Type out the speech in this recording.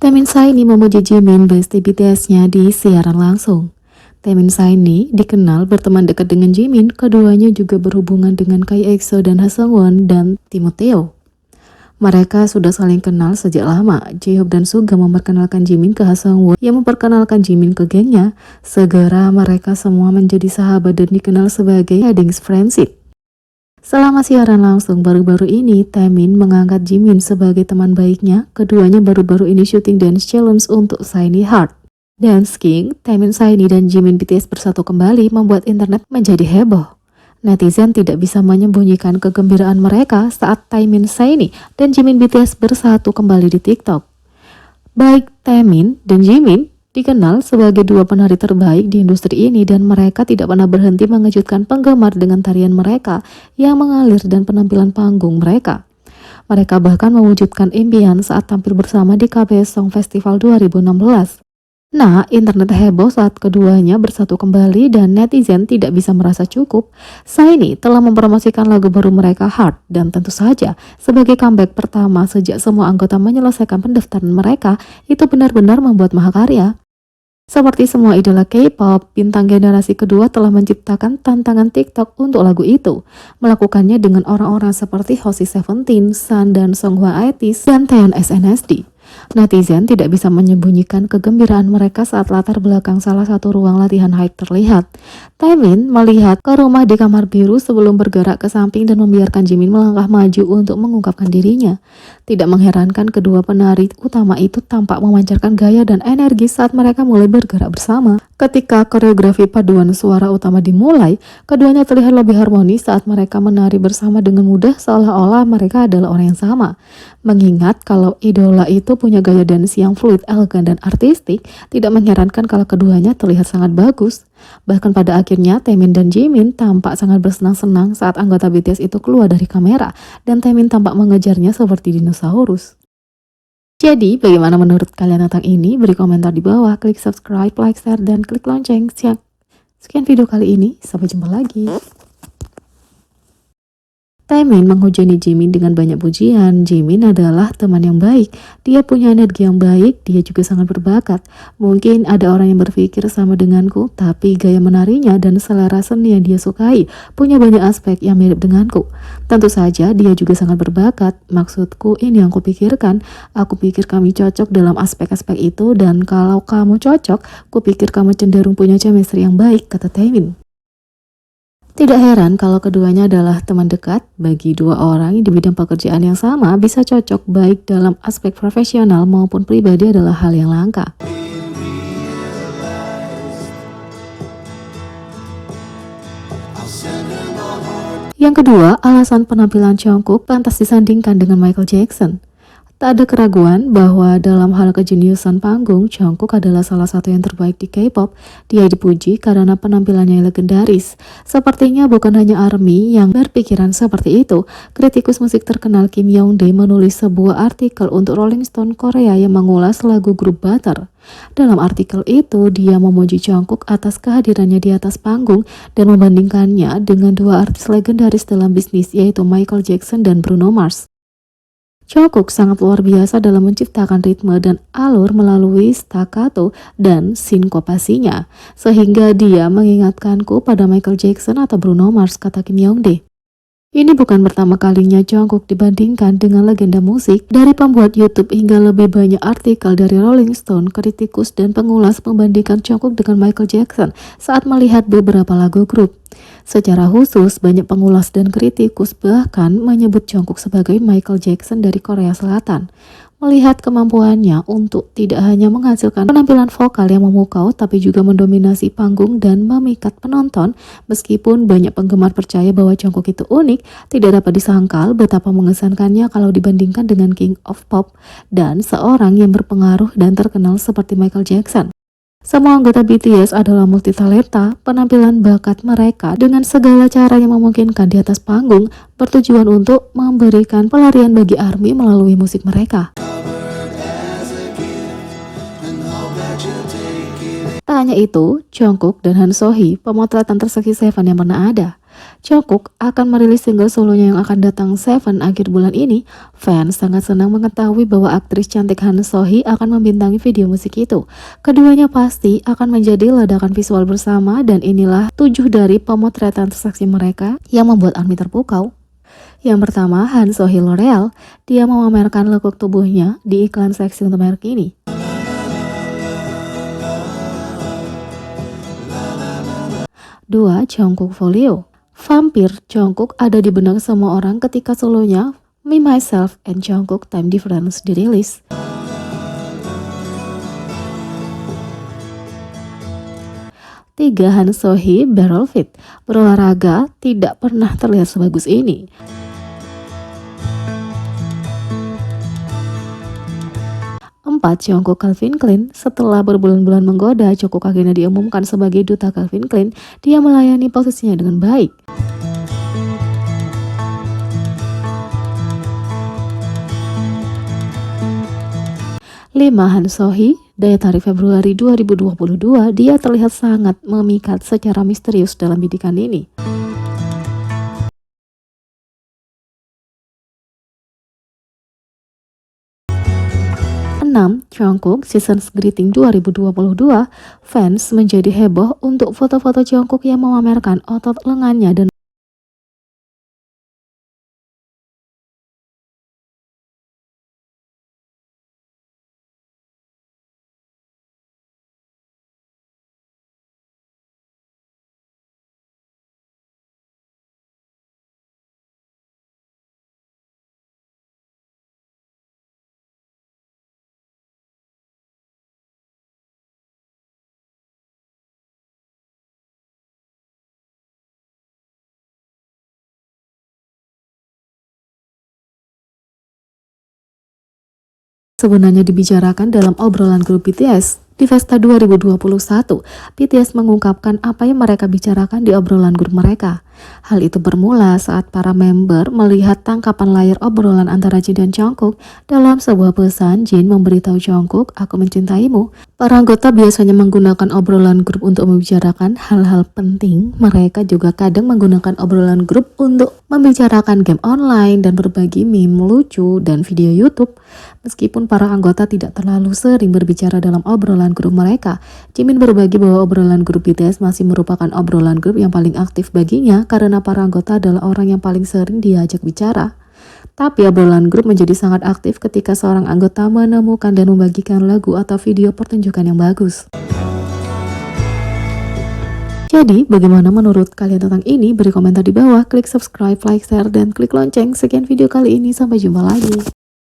Taemin Saini memuji Jimin, bestie BTS-nya di siaran langsung. Taemin Saini dikenal berteman dekat dengan Jimin, keduanya juga berhubungan dengan Kai EXO dan Ha Seungwon dan Timoteo. Mereka sudah saling kenal sejak lama. J-Hope dan Suga memperkenalkan Jimin ke Ha Seungwon yang memperkenalkan Jimin ke gengnya. Segera mereka semua menjadi sahabat dan dikenal sebagai Weddings Friendship. Selama siaran langsung baru-baru ini, Taemin mengangkat Jimin sebagai teman baiknya. Keduanya baru-baru ini syuting dance challenge untuk Shiny Heart. Dance King, Taemin Saini dan Jimin BTS bersatu kembali membuat internet menjadi heboh. Netizen tidak bisa menyembunyikan kegembiraan mereka saat Taemin Saini dan Jimin BTS bersatu kembali di TikTok. Baik Taemin dan Jimin dikenal sebagai dua penari terbaik di industri ini dan mereka tidak pernah berhenti mengejutkan penggemar dengan tarian mereka yang mengalir dan penampilan panggung mereka. Mereka bahkan mewujudkan impian saat tampil bersama di KBS Song Festival 2016. Nah, internet heboh saat keduanya bersatu kembali dan netizen tidak bisa merasa cukup. Shiny telah mempromosikan lagu baru mereka Heart dan tentu saja sebagai comeback pertama sejak semua anggota menyelesaikan pendaftaran mereka itu benar-benar membuat mahakarya. Seperti semua idola K-pop, bintang generasi kedua telah menciptakan tantangan TikTok untuk lagu itu. Melakukannya dengan orang-orang seperti Hoshi Seventeen, Sun dan Songhwa ITZY dan Taeyeon SNSD. Netizen tidak bisa menyembunyikan kegembiraan mereka saat latar belakang salah satu ruang latihan hype terlihat. Taemin melihat ke rumah di kamar biru sebelum bergerak ke samping dan membiarkan Jimin melangkah maju untuk mengungkapkan dirinya. Tidak mengherankan kedua penari utama itu tampak memancarkan gaya dan energi saat mereka mulai bergerak bersama. Ketika koreografi paduan suara utama dimulai, keduanya terlihat lebih harmonis saat mereka menari bersama dengan mudah seolah-olah mereka adalah orang yang sama. Mengingat kalau idola itu punya gaya dance yang fluid, elegan, dan artistik, tidak mengherankan kalau keduanya terlihat sangat bagus. Bahkan pada akhirnya, Taemin dan Jimin tampak sangat bersenang-senang saat anggota BTS itu keluar dari kamera, dan Taemin tampak mengejarnya seperti dinosaurus. Jadi, bagaimana menurut kalian tentang ini? Beri komentar di bawah, klik subscribe, like, share, dan klik lonceng. Sekian video kali ini, sampai jumpa lagi. Taemin menghujani Jimin dengan banyak pujian. Jimin adalah teman yang baik. Dia punya energi yang baik, dia juga sangat berbakat. Mungkin ada orang yang berpikir sama denganku, tapi gaya menarinya dan selera seni yang dia sukai punya banyak aspek yang mirip denganku. Tentu saja dia juga sangat berbakat. Maksudku ini yang kupikirkan. Aku pikir kami cocok dalam aspek-aspek itu dan kalau kamu cocok, kupikir kamu cenderung punya chemistry yang baik, kata Taemin. Tidak heran kalau keduanya adalah teman dekat. Bagi dua orang di bidang pekerjaan yang sama bisa cocok baik dalam aspek profesional maupun pribadi adalah hal yang langka. Yang kedua, alasan penampilan Jungkook pantas disandingkan dengan Michael Jackson. Tak ada keraguan bahwa dalam hal kejeniusan panggung, Jungkook adalah salah satu yang terbaik di K-pop. Dia dipuji karena penampilannya yang legendaris. Sepertinya bukan hanya ARMY yang berpikiran seperti itu. Kritikus musik terkenal Kim Young-dae menulis sebuah artikel untuk Rolling Stone Korea yang mengulas lagu grup Butter. Dalam artikel itu, dia memuji Jungkook atas kehadirannya di atas panggung dan membandingkannya dengan dua artis legendaris dalam bisnis yaitu Michael Jackson dan Bruno Mars. Jungkook sangat luar biasa dalam menciptakan ritme dan alur melalui staccato dan sinkopasinya, sehingga dia mengingatkanku pada Michael Jackson atau Bruno Mars, kata Kim Young-dae. Ini bukan pertama kalinya Jungkook dibandingkan dengan legenda musik. Dari pembuat YouTube hingga lebih banyak artikel dari Rolling Stone, kritikus dan pengulas membandingkan Jungkook dengan Michael Jackson saat melihat beberapa lagu grup. Secara khusus, banyak pengulas dan kritikus bahkan menyebut Jungkook sebagai Michael Jackson dari Korea Selatan. Melihat kemampuannya untuk tidak hanya menghasilkan penampilan vokal yang memukau, tapi juga mendominasi panggung dan memikat penonton. Meskipun banyak penggemar percaya bahwa Jungkook itu unik, tidak dapat disangkal betapa mengesankannya kalau dibandingkan dengan King of Pop dan seorang yang berpengaruh dan terkenal seperti Michael Jackson. Semua anggota BTS adalah multitalenta. Penampilan bakat mereka dengan segala cara yang memungkinkan di atas panggung bertujuan untuk memberikan pelarian bagi ARMY melalui musik mereka. Tak hanya itu, Jungkook dan Han So-hee pemotretan terseksi Seven yang pernah ada. Jungkook akan merilis single solonya yang akan datang Seven akhir bulan ini. Fans sangat senang mengetahui bahwa aktris cantik Han So-hee akan membintangi video musik itu. Keduanya pasti akan menjadi ledakan visual bersama, dan inilah 7 dari pemotretan transaksi mereka yang membuat ARMY terpukau. Yang pertama, Han So-hee L'Oreal. Dia memamerkan lekuk tubuhnya di iklan seksi untuk merek ini. 2. Jungkook Folio. Vampir Jungkook ada di benak semua orang ketika solonya Me, Myself, and Jungkook Time Difference dirilis. 3. Han So-hee Barrel Fit. Berolahraga tidak pernah terlihat sebagus ini. 4. Jungkook Calvin Klein. Setelah berbulan-bulan menggoda, Jungkook akhirnya diumumkan sebagai duta Calvin Klein. Dia melayani posisinya dengan baik. 5. Han So-hee. Daya tarik Februari 2022, dia terlihat sangat memikat secara misterius dalam bidikan ini. 6. Jungkook Seasons Greeting 2022. Fans menjadi heboh untuk foto-foto Jungkook yang memamerkan otot lengannya dan sebenarnya dibicarakan dalam obrolan grup BTS. Di Festa 2021, BTS mengungkapkan apa yang mereka bicarakan di obrolan grup mereka. Hal itu bermula saat para member melihat tangkapan layar obrolan antara Jin dan Jungkook. Dalam sebuah pesan, Jin memberitahu Jungkook, "Aku mencintaimu." Para anggota biasanya menggunakan obrolan grup untuk membicarakan hal-hal penting. Mereka juga kadang menggunakan obrolan grup untuk membicarakan game online dan berbagi meme lucu dan video YouTube. Meskipun para anggota tidak terlalu sering berbicara dalam obrolan grup mereka, Jimin berbagi bahwa obrolan grup BTS masih merupakan obrolan grup yang paling aktif baginya karena para anggota adalah orang yang paling sering diajak bicara. Tapi obrolan grup menjadi sangat aktif ketika seorang anggota menemukan dan membagikan lagu atau video pertunjukan yang bagus. Jadi, bagaimana menurut kalian tentang ini? Beri komentar di bawah, klik subscribe, like, share, dan klik lonceng. Sekian video kali ini, sampai jumpa lagi.